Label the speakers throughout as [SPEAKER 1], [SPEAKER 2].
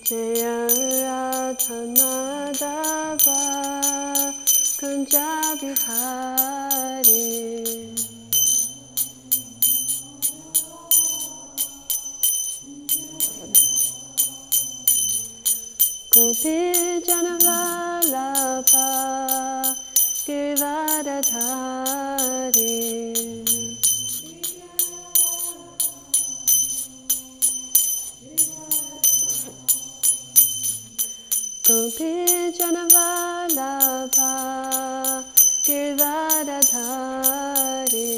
[SPEAKER 1] Jaya Radha Madhava Kunja Bihari Gopi Janavalabha Giridharadhari Gopi Janavalabha Giridharadhari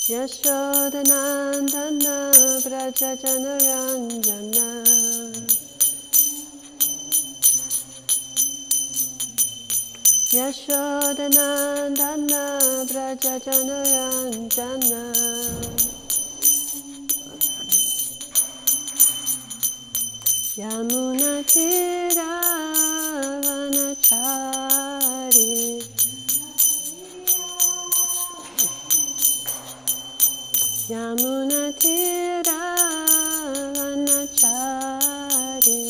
[SPEAKER 1] Yashodanandana Vraja Janaranjana Yashodanandana Vraja Janaranjana Yamuna Tira Vanachari Yamuna Tira Vanachari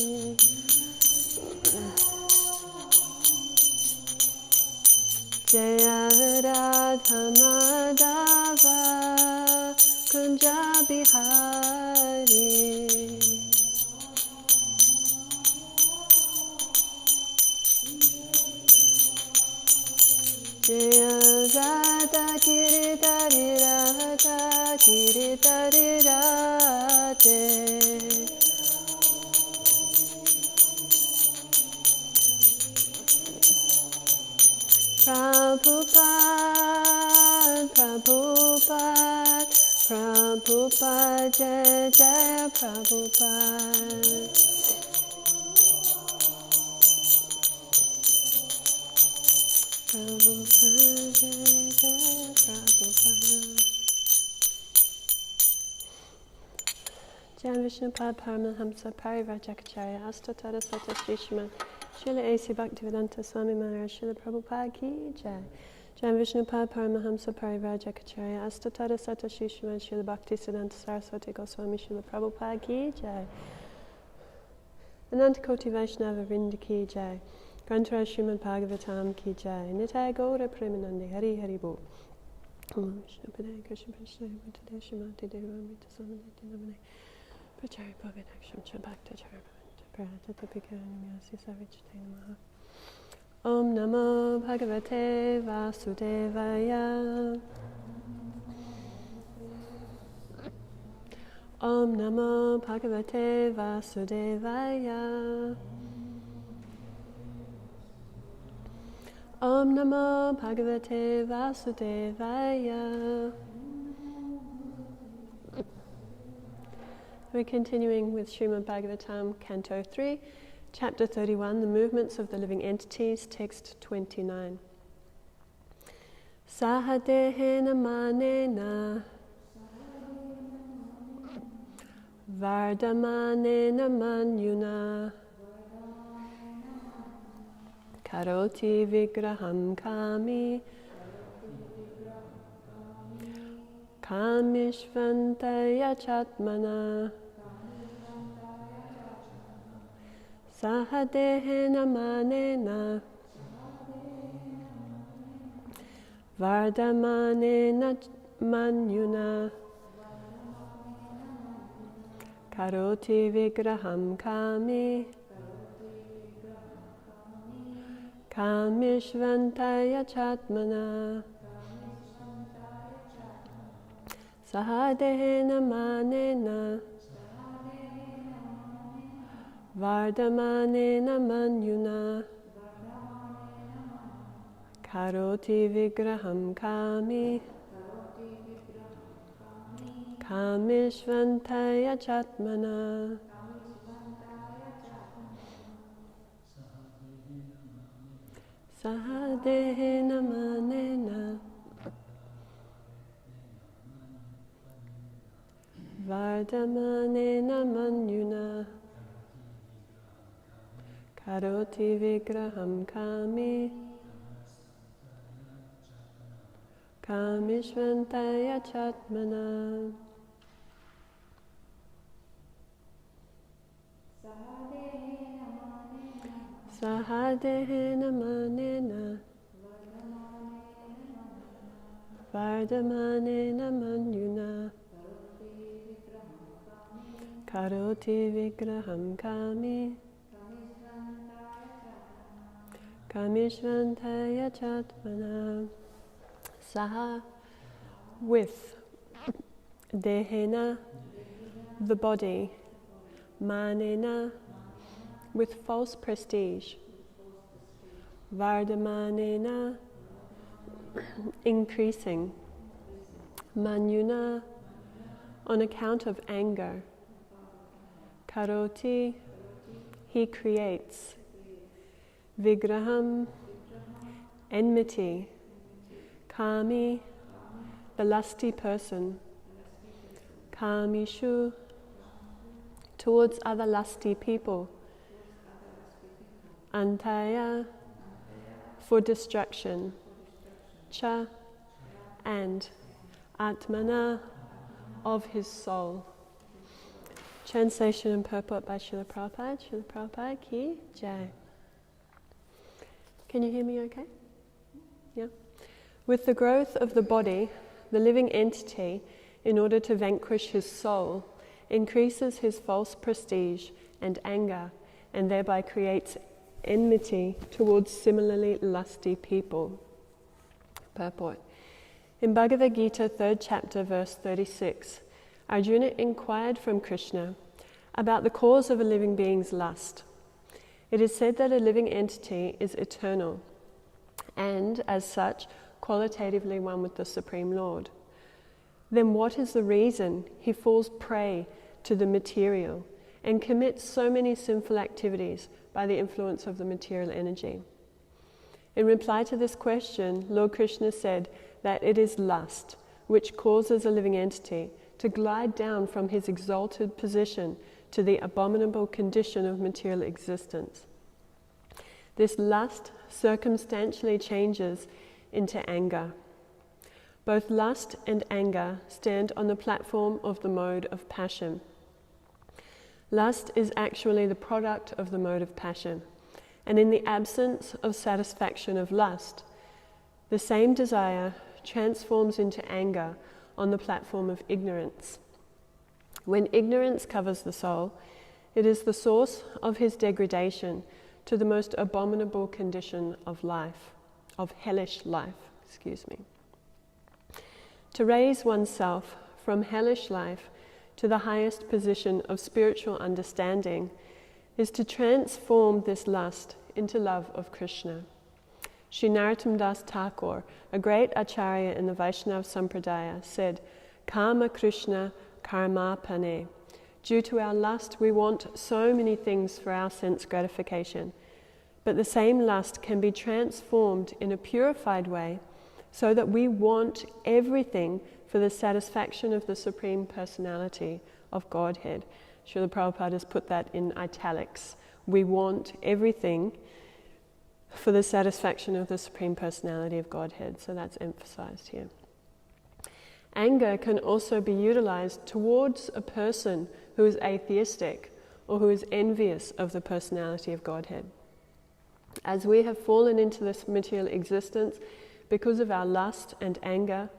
[SPEAKER 1] Jaya Radha Madhava Kunja Bihari Jaya Radha Giridhari Radha Giridhari Radhe Prabhupada, Prabhupada, Prabhupada, Jaya Jaya Prabhupada. Prabhupada, Jaya Jaya Prabhupada. Jai Vishnupad Paramahamsa Parivrajacharya Astatara Sata Srishma Srila A.C. Bhaktivedanta Swami Maharaj Srila Prabhupada Ki Jai. Jai Vishnupad Paramahamsa Parivrajacharya Astatara Sata Srishma Srila Bhaktisiddhanta Saraswati Goswami Srila Prabhupada Ki Jai. Anantakoti Vaishnava Vrinda Ki Jai. Granthara Srimad Bhagavatam Ki Jai. Nitai Gaura Premanande Hari Hari Bo. Om Vishnu Padaya Krishna Prashnaya Bhuttade Shrimati Deva Amrita Samanati Namane Prachari Bhavanaksham Chabhakta Charvanta Pratapika Namyasi Savichite Namaha. Om Namo Bhagavate Vasudevaya. Om Namo Bhagavate Vasudevaya. Om Namo Bhagavate Vasudevaya. We're continuing with Srimad Bhagavatam, Canto 3, Chapter 31, The Movements of the Living Entities, Text 29. Sahadehena manena Vardamanena manyuna Karoti vigraham kami Kamishvantaya chatmana Sahadehena manena Vardamanena manyuna Karoti vigraham kami Kamishvantaya chatmana Sahadehena manena Vardamanena manyuna Karoti vigraham kami Kamishvantaya chatmana Sahadehena manena Vardamanena manyuna Karoti vigraham kami Kamishvantaya Chatmana. Sahadehena manena Vardamanena manyuna Karoti vigraham kami Kamishvantaya Chatmana. Saha, with Dehena, the body, Manena, with false prestige, Vardamanena, increasing, Manyuna, on account of anger, Karoti, he creates, Vigraham, enmity, Kami, the lusty person, Kamishu, towards other lusty people, Antaya, for destruction, Cha, and Atmana, of his soul. Translation and purport by Srila Prabhupada. Srila Prabhupada ki jai. Can you hear me okay? Yeah? With the growth of the body, the living entity, in order to vanquish his soul, increases his false prestige and anger, and thereby creates enmity towards similarly lusty people. Purport. In Bhagavad Gita, 3rd chapter, verse 36, Arjuna inquired from Krishna about the cause of a living being's lust. It is said that a living entity is eternal, and, as such, qualitatively one with the Supreme Lord. Then what is the reason he falls prey to the material and commits so many sinful activities by the influence of the material energy? In reply to this question, Lord Krishna said that it is lust which causes a living entity to glide down from his exalted position to the abominable condition of material existence. This lust circumstantially changes into anger. Both lust and anger stand on the platform of the mode of passion. Lust is actually the product of the mode of passion, and in the absence of satisfaction of lust, the same desire transforms into anger on the platform of ignorance. When ignorance covers the soul, it is the source of his degradation to the most abominable condition of life, of hellish life, To raise oneself from hellish life to the highest position of spiritual understanding is to transform this lust into love of Krishna. Sri Narottam Das Thakur, a great acharya in the Vaishnava Sampradaya, said, Kama Krishna karma pane. Due to our lust, we want so many things for our sense gratification. But the same lust can be transformed in a purified way so that we want everything for the satisfaction of the Supreme Personality of Godhead. Srila Prabhupada has put that in italics. We want everything for the satisfaction of the Supreme Personality of Godhead. So that's emphasized here. Anger can also be utilized towards a person who is atheistic or who is envious of the personality of Godhead. As we have fallen into this material existence because of our lust and anger,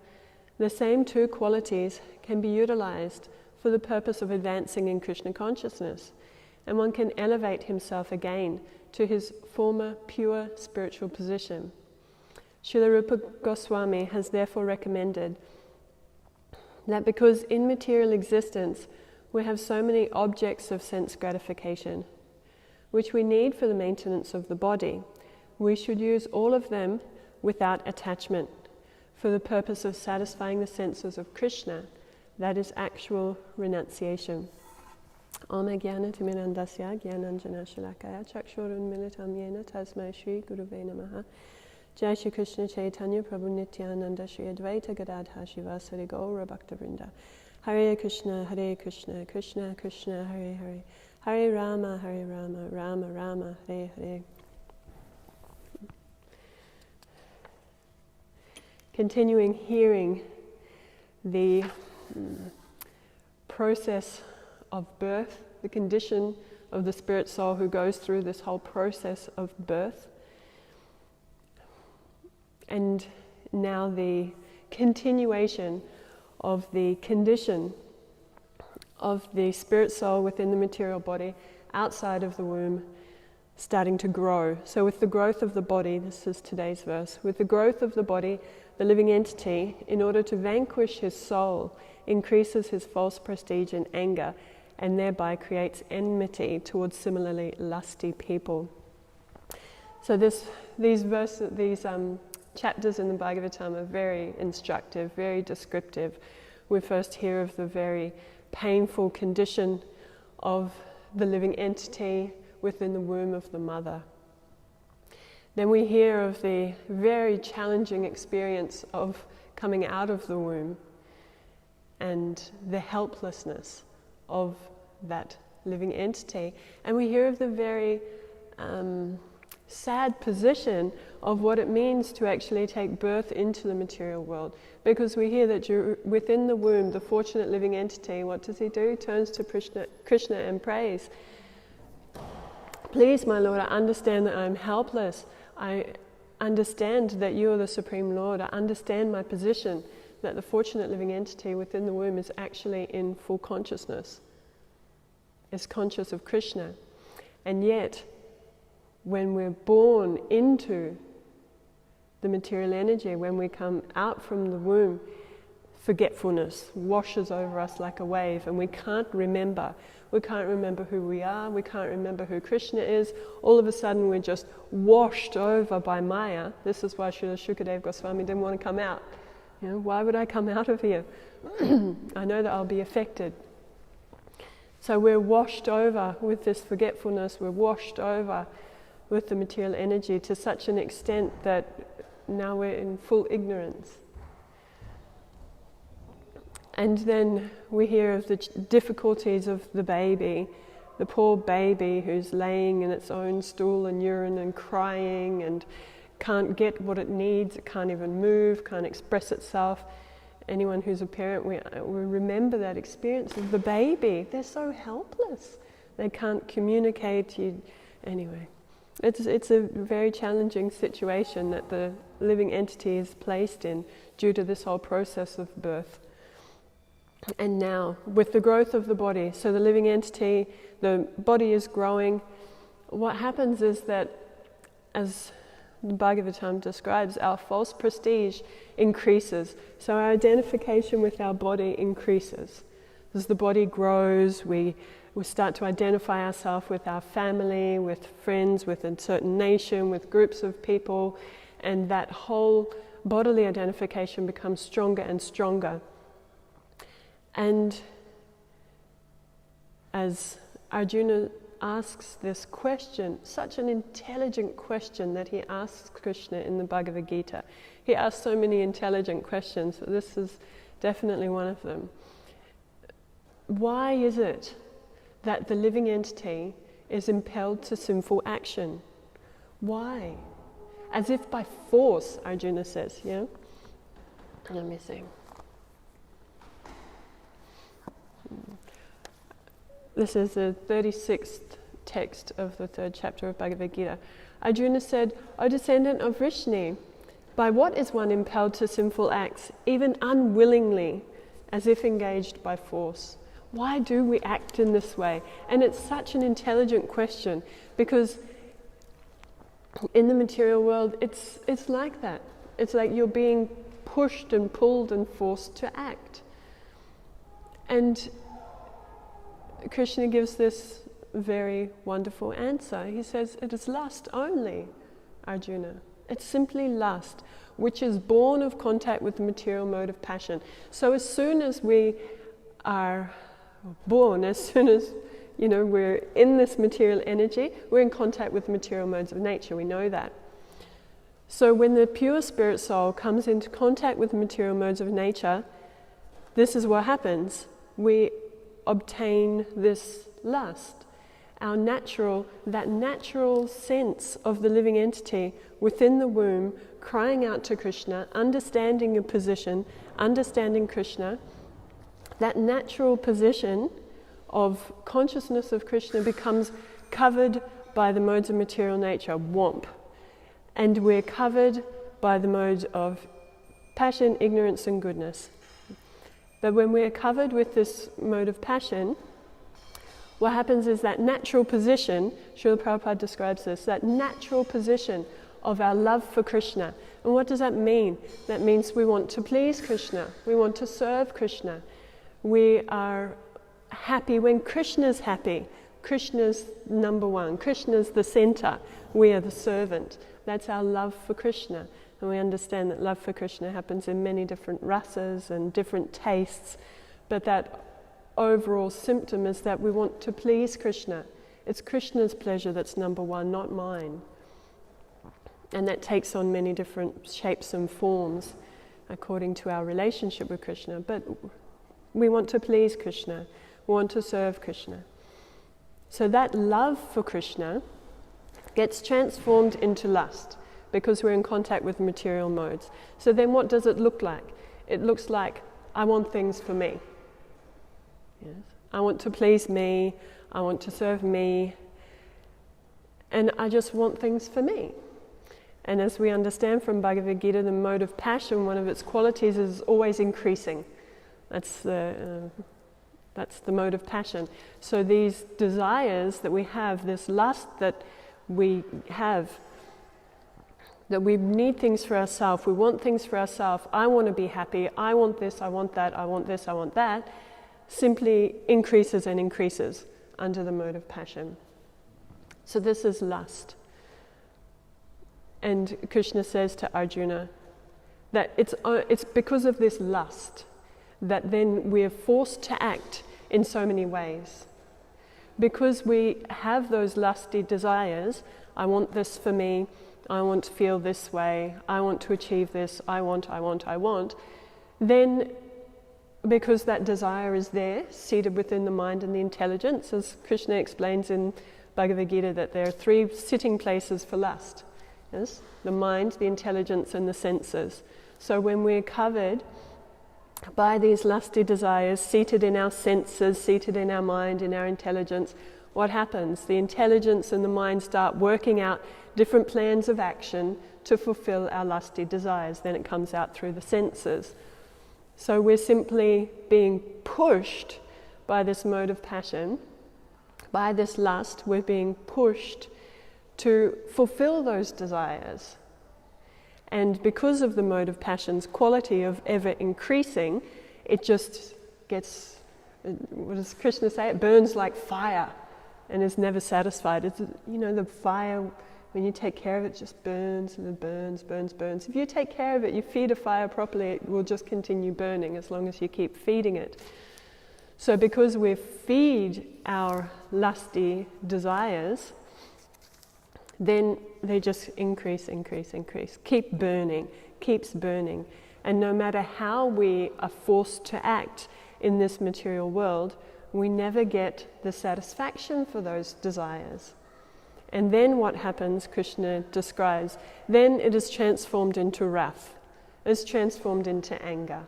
[SPEAKER 1] the same two qualities can be utilized for the purpose of advancing in Krishna consciousness, and one can elevate himself again to his former pure spiritual position. Srila Rupa Goswami has therefore recommended that because in material existence we have so many objects of sense gratification, which we need for the maintenance of the body, we should use all of them without attachment for the purpose of satisfying the senses of Krishna, that is actual renunciation. Om Jnana Timirandasya Jnananjana Shalakaya Chakshurun Militam Yena Tasmai Shri Guruve Namaha. Jai Shri Krishna Chaitanya Prabhu Nityananda Shri Advaita Gadadha Shivasari Gaura Bhaktavrinda. Hare Krishna, Krishna Krishna, Hare Hare. Hare Rama, Rama Rama, Hare Hare. continuing hearing the process of birth, the condition of the spirit soul who goes through this whole process of birth. And now the continuation of the condition of the spirit soul within the material body outside of the womb starting to grow. So with the growth of the body, this is today's verse, with the growth of the body, the living entity, in order to vanquish his soul, increases his false prestige and anger, and thereby creates enmity towards similarly lusty people. So these chapters in the Bhagavatam are very instructive, very descriptive. We first hear of the very painful condition of the living entity within the womb of the mother. Then we hear of the very challenging experience of coming out of the womb and the helplessness of that living entity. And we hear of the very sad position of what it means to actually take birth into the material world. Because we hear that within the womb, the fortunate living entity, what does he do? He turns to Krishna and prays. Please, my Lord, I understand that I'm helpless. I understand that you are the Supreme Lord. I understand my position, that the fortunate living entity within the womb is actually in full consciousness, is conscious of Krishna. And yet, when we're born into the material energy, when we come out from the womb, forgetfulness washes over us like a wave, and we can't remember. We can't remember who we are, we can't remember who Krishna is. All of a sudden we're just washed over by Maya. This is why Srila Shukadeva Goswami didn't want to come out. You know, why would I come out of here? I know that I'll be affected. So we're washed over with this forgetfulness, we're washed over with the material energy to such an extent that now we're in full ignorance. And then we hear of the difficulties of the baby, the poor baby who's laying in its own stool and urine and crying and can't get what it needs, it can't even move, can't express itself. Anyone who's a parent, we remember that experience of the baby. They're so helpless. They can't communicate. Anyway, it's a very challenging situation that the living entity is placed in due to this whole process of birth. And now, with the growth of the body, so the living entity, the body is growing. What happens is that, as the Bhagavatam describes, our false prestige increases. So our identification with our body increases. As the body grows, we start to identify ourselves with our family, with friends, with a certain nation, with groups of people, and that whole bodily identification becomes stronger and stronger. And as Arjuna asks this question, such an intelligent question that he asks Krishna in the Bhagavad Gita. He asks so many intelligent questions, but this is definitely one of them. Why is it that the living entity is impelled to sinful action? Why? As if by force, Arjuna says, yeah? Let me see. This is the 36th text of the 3rd chapter of Bhagavad Gita. Arjuna said, O descendant of Vrishni, by what is one impelled to sinful acts, even unwillingly, as if engaged by force? Why do we act in this way? And it's such an intelligent question, because in the material world, it's like that. It's like you're being pushed and pulled and forced to act. And Krishna gives this very wonderful answer. He says, it is lust only, Arjuna. It's simply lust, which is born of contact with the material mode of passion. So as soon as we are born, as soon as we're in this material energy, we're in contact with the material modes of nature. We know that. So when the pure spirit soul comes into contact with the material modes of nature, this is what happens. We obtain this lust. That natural sense of the living entity within the womb crying out to Krishna, understanding your position, understanding Krishna, that natural position of consciousness of Krishna becomes covered by the modes of material nature, womp. And we're covered by the modes of passion, ignorance and goodness. But when we're covered with this mode of passion, what happens is that natural position, Srila Prabhupada describes this, that natural position of our love for Krishna. And what does that mean? That means we want to please Krishna, we want to serve Krishna. We are happy when Krishna's happy. Krishna's number one, Krishna's the center, we are the servant. That's our love for Krishna. And we understand that love for Krishna happens in many different rasas and different tastes, but that overall symptom is that we want to please Krishna. It's Krishna's pleasure that's number one, not mine. And that takes on many different shapes and forms according to our relationship with Krishna. But we want to please Krishna, we want to serve Krishna. So that love for Krishna gets transformed into lust because we're in contact with material modes. So then what does it look like? It looks like, I want things for me. Yes. I want to please me, I want to serve me, and I just want things for me. And as we understand from Bhagavad Gita, the mode of passion, one of its qualities is always increasing. That's the mode of passion. So these desires that we have, this lust that we have, that we need things for ourselves, we want things for ourselves, I want to be happy, I want this, I want that, I want this, I want that, simply increases and increases under the mode of passion. So this is lust. And Krishna says to Arjuna that it's because of this lust that then we're forced to act in so many ways. Because we have those lusty desires, I want this for me, I want to feel this way, I want to achieve this, I want, then because that desire is there, seated within the mind and the intelligence, as Krishna explains in Bhagavad Gita, that there are 3 sitting places for lust. Yes? The mind, the intelligence and the senses. So when we're covered by these lusty desires, seated in our senses, seated in our mind, in our intelligence, what happens? The intelligence and the mind start working out different plans of action to fulfill our lusty desires. Then it comes out through the senses. So we're simply being pushed by this mode of passion, by this lust, we're being pushed to fulfill those desires. And because of the mode of passion's quality of ever increasing, it just gets, what does Krishna say? It burns like fire and is never satisfied. It's, the fire, when you take care of it, just burns and it burns. If you take care of it, you feed a fire properly, it will just continue burning as long as you keep feeding it. So because we feed our lusty desires, then they just increase, keeps burning. And no matter how we are forced to act in this material world, we never get the satisfaction for those desires. And then what happens, Krishna describes, then it is transformed into wrath, it's transformed into anger.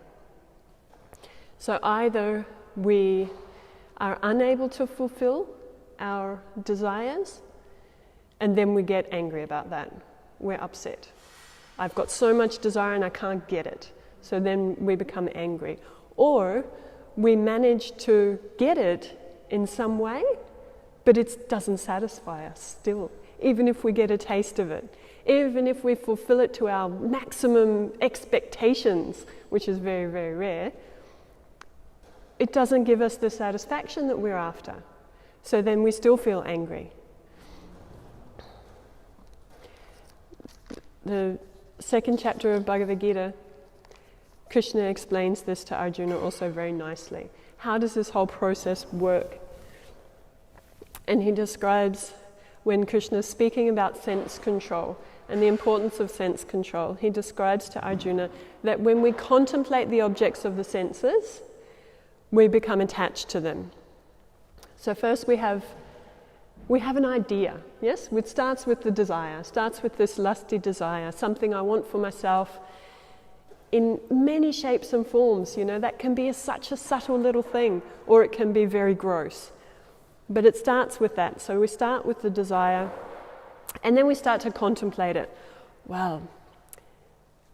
[SPEAKER 1] So either we are unable to fulfill our desires, and then we get angry about that. We're upset. I've got so much desire and I can't get it. So then we become angry. Or we manage to get it in some way, but it doesn't satisfy us still, even if we get a taste of it. Even if we fulfill it to our maximum expectations, which is very, very rare, it doesn't give us the satisfaction that we're after. So then we still feel angry. The second chapter of Bhagavad Gita, Krishna explains this to Arjuna also very nicely. How does this whole process work? And he describes when Krishna is speaking about sense control and the importance of sense control, he describes to Arjuna that when we contemplate the objects of the senses, we become attached to them. So first we have we have an idea, yes? It starts with the desire, starts with this lusty desire, something I want for myself in many shapes and forms, that can be such a subtle little thing, or it can be very gross. But it starts with that. So we start with the desire, and then we start to contemplate it. Well,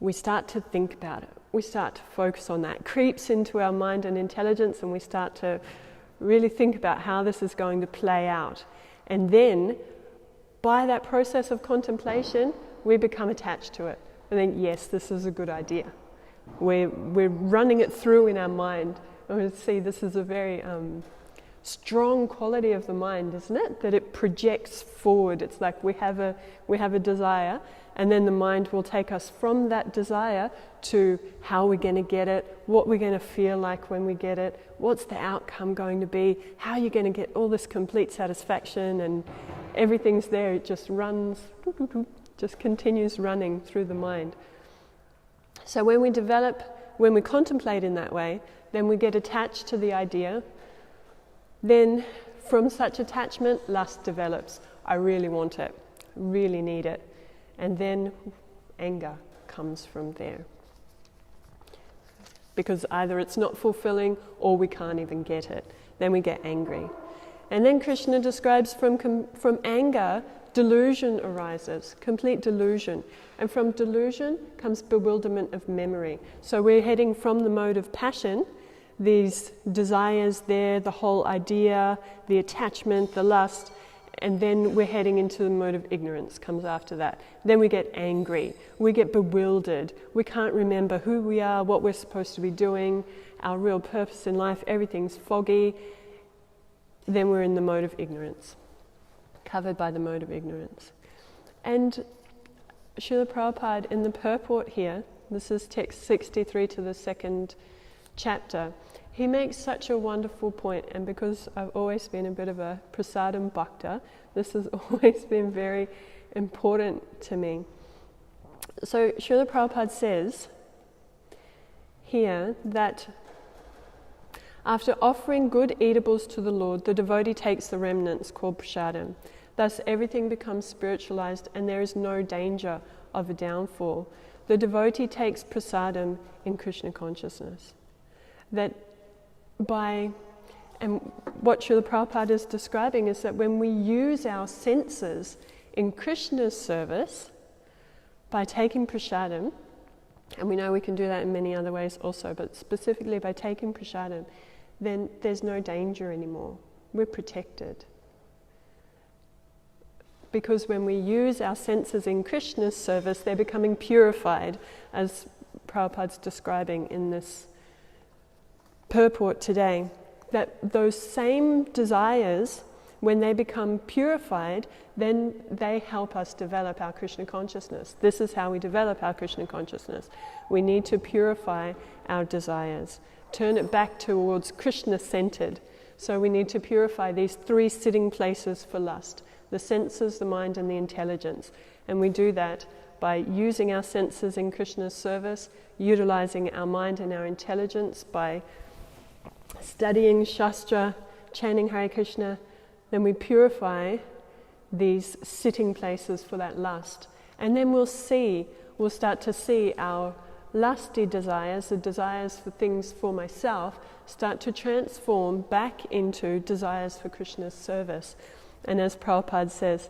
[SPEAKER 1] we start to think about it. We start to focus on that. It creeps into our mind and intelligence, and we start to really think about how this is going to play out. And then, by that process of contemplation, we become attached to it. And think, yes, this is a good idea. We're running it through in our mind. And we see this is a very strong quality of the mind, isn't it? That it projects forward. It's like we have a desire, and then the mind will take us from that desire to how we're going to get it, what we're going to feel like when we get it, what's the outcome going to be, how you're going to get all this complete satisfaction, and everything's there. It just runs, just continues running through the mind. So when we contemplate in that way, then we get attached to the idea. Then from such attachment, lust develops. I really want it, really need it. And then anger comes from there. Because either it's not fulfilling or we can't even get it. Then we get angry. And then Krishna describes from anger, delusion arises, complete delusion. And from delusion comes bewilderment of memory. So we're heading from the mode of passion, these desires there, the whole idea, the attachment, the lust, and then we're heading into the mode of ignorance, comes after that. Then we get angry, we get bewildered, we can't remember who we are, what we're supposed to be doing, our real purpose in life, everything's foggy. Then we're in the mode of ignorance, covered by the mode of ignorance. And Srila Prabhupada in the purport here, this is text 63 to the second chapter, he makes such a wonderful point, and because I've always been a bit of a prasadam bhakta, this has always been very important to me. So Srila Prabhupada says here that after offering good eatables to the Lord, the devotee takes the remnants called prasadam. Thus everything becomes spiritualized and there is no danger of a downfall. The devotee takes prasadam in Krishna consciousness. And what Srila Prabhupada is describing is that when we use our senses in Krishna's service by taking prasadam, and we know we can do that in many other ways also, but specifically by taking prasadam, then there's no danger anymore. We're protected. Because when we use our senses in Krishna's service, they're becoming purified, as Prabhupada's describing in this purport today, that those same desires, when they become purified, then they help us develop our Krishna consciousness. This is how we develop our Krishna consciousness. We need to purify our desires, turn it back towards Krishna-centered. So we need to purify these three sitting places for lust: the senses, the mind, and the intelligence. And we do that by using our senses in Krishna's service, utilizing our mind and our intelligence by studying Shastra, chanting Hare Krishna. Then we purify these sitting places for that lust. And then we'll start to see our lusty desires, the desires for things for myself, start to transform back into desires for Krishna's service. And as Prabhupada says,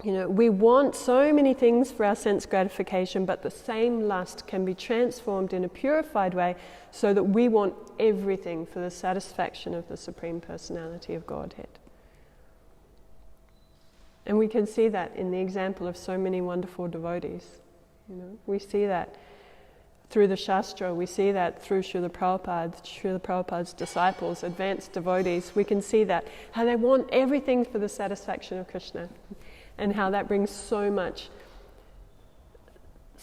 [SPEAKER 1] we want so many things for our sense gratification, but the same lust can be transformed in a purified way so that we want everything for the satisfaction of the Supreme Personality of Godhead. And we can see that in the example of so many wonderful devotees. We see that through the Shastra, we see that through Srila Prabhupada's disciples, advanced devotees. We can see that, how they want everything for the satisfaction of Krishna. And how that brings so much.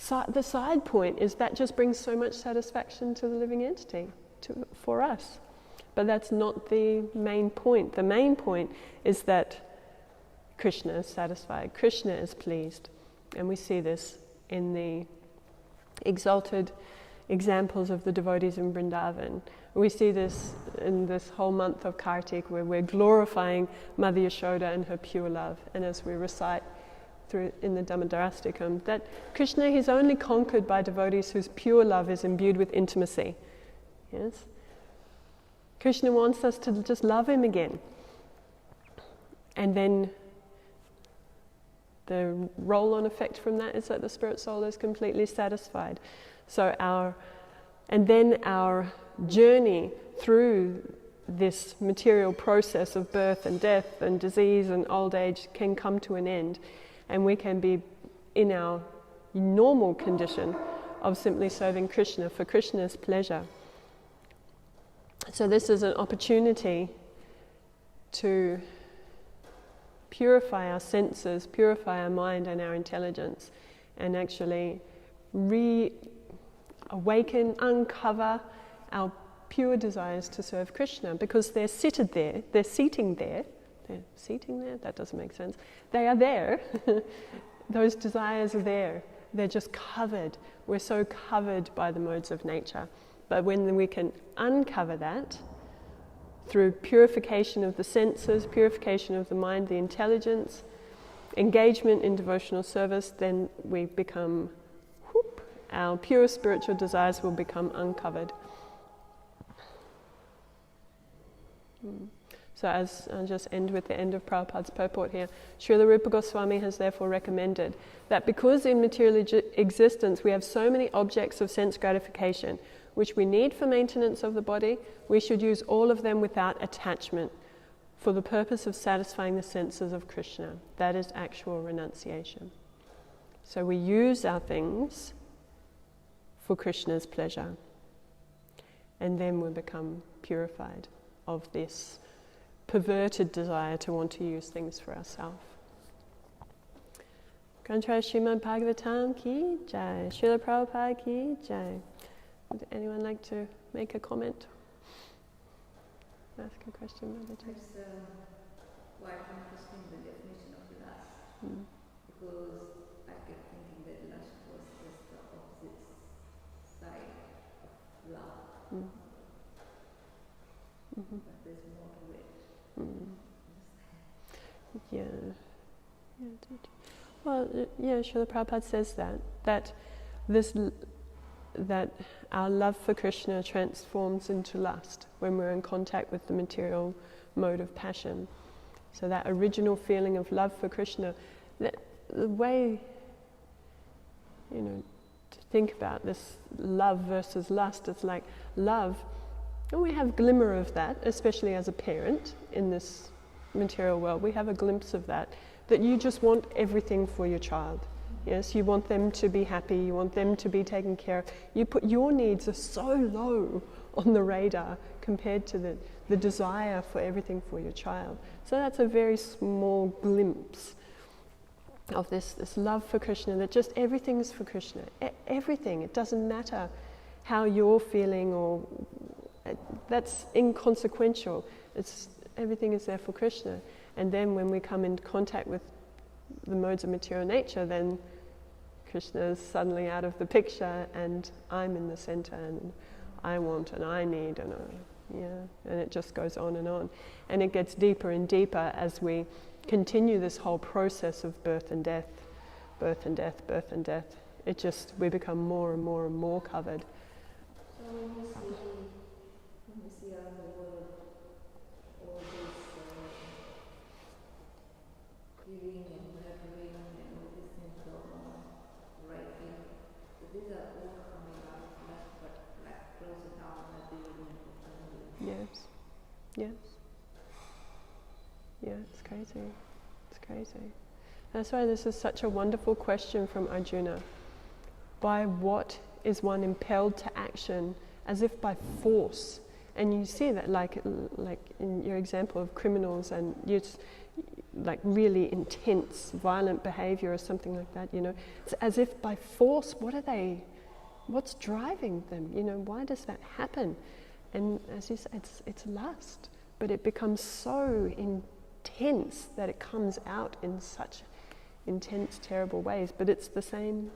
[SPEAKER 1] The side point is that just brings so much satisfaction to the living entity, for us. But that's not the main point. The main point is that Krishna is satisfied, Krishna is pleased. And we see this in the exalted examples of the devotees in Vrindavan. We see this in this whole month of Kartik, where we're glorifying Mother Yashoda and her pure love. And as we recite through in the Dhammadarastikam, that Krishna is only conquered by devotees whose pure love is imbued with intimacy. Yes? Krishna wants us to just love him again. And then the roll-on effect from that is that the spirit soul is completely satisfied. So our journey through this material process of birth and death and disease and old age can come to an end, and we can be in our normal condition of simply serving Krishna for Krishna's pleasure. So this is an opportunity to purify our senses, purify our mind and our intelligence, and actually reawaken, uncover our pure desires to serve Krishna, because they're seating there, that doesn't make sense, they are there, those desires are there, they're just covered, we're so covered by the modes of nature. But when we can uncover that, through purification of the senses, purification of the mind, the intelligence, engagement in devotional service, then we become, our pure spiritual desires will become uncovered. So as I'll just end with the end of Prabhupada's purport here, Srila Rupa Goswami has therefore recommended that because in material existence we have so many objects of sense gratification, which we need for maintenance of the body, we should use all of them without attachment for the purpose of satisfying the senses of Krishna. That is actual renunciation. So we use our things for Krishna's pleasure, and then we become purified of this perverted desire to want to use things for ourselves. Granthara Srimad Bhagavatam ki jai, Srila Prabhupada ki jai. Would anyone like to make a comment? Ask a question, Mother.
[SPEAKER 2] It's quite interesting, the definition of lust, because I kept thinking that lust was just the opposite side of love. But there's more to it.
[SPEAKER 1] Well, Srila Prabhupada says that our love for Krishna transforms into lust when we're in contact with the material mode of passion. So that original feeling of love for Krishna, the way, to think about this love versus lust, it's like love, and we have a glimmer of that, especially as a parent in this material world. We have a glimpse of that you just want everything for your child. Yes, you want them to be happy, you want them to be taken care of. Your needs are so low on the radar compared to the desire for everything for your child. So that's a very small glimpse of this love for Krishna, that just everything is for Krishna. Everything. It doesn't matter how you're feeling, or that's inconsequential. Everything is there for Krishna. And then when we come into contact with the modes of material nature, then Krishna is suddenly out of the picture, and I'm in the center, and I want and I need, and it just goes on, and it gets deeper and deeper as we continue this whole process of birth and death, birth and death, birth and death. We become more and more and more covered.
[SPEAKER 2] So when we see around the world all this giving and nurturing and all these things going on right here, so these are all coming out of lust, but like closer down at the union of family.
[SPEAKER 1] Yes. Yeah, it's crazy. That's why this is such a wonderful question from Arjuna. By what is one impelled to action, as if by force? And you see that like in your example of criminals, and like really intense, violent behavior or something like that, It's as if by force. What's driving them? Why does that happen? And as you say, it's lust, but it becomes so intense that it comes out in such intense, terrible ways. But it's the same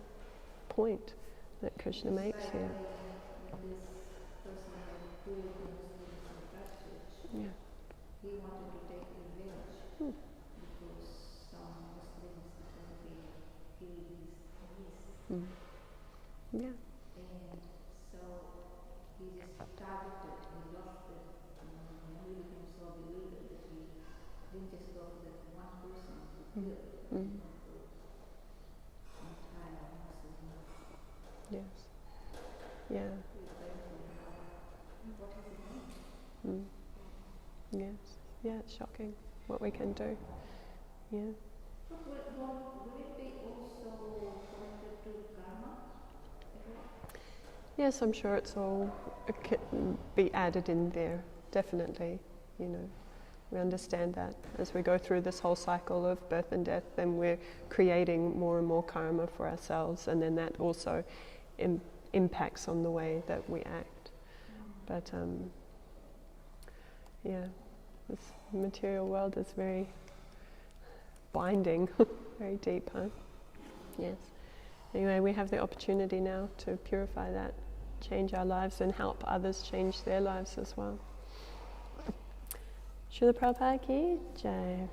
[SPEAKER 1] point that Krishna makes here.
[SPEAKER 2] killed the Muslims in Christchurch,
[SPEAKER 1] Yeah.
[SPEAKER 2] he wanted to take revenge because some Muslims apparently killed his niece.
[SPEAKER 1] Yeah.
[SPEAKER 2] And so he just targeted, he lost it, he became so bewildered that he didn't just go for that one person who killed, but he went for entire Muslim.
[SPEAKER 1] Yes. Yeah.
[SPEAKER 2] What has it meant?
[SPEAKER 1] Yes. Yeah, it's shocking what we can do. Yeah.
[SPEAKER 2] But will it be also connected to karma?
[SPEAKER 1] Yes, I'm sure it's all be added in there, definitely, you know. We understand that as we go through this whole cycle of birth and death, then we're creating more and more karma for ourselves, and then that also impacts on the way that we act. But yeah, this material world is very binding, very deep, huh? Yes. Anyway, we have the opportunity now to purify that, change our lives, and help others change their lives as well. Srila Prabhupada ki jai.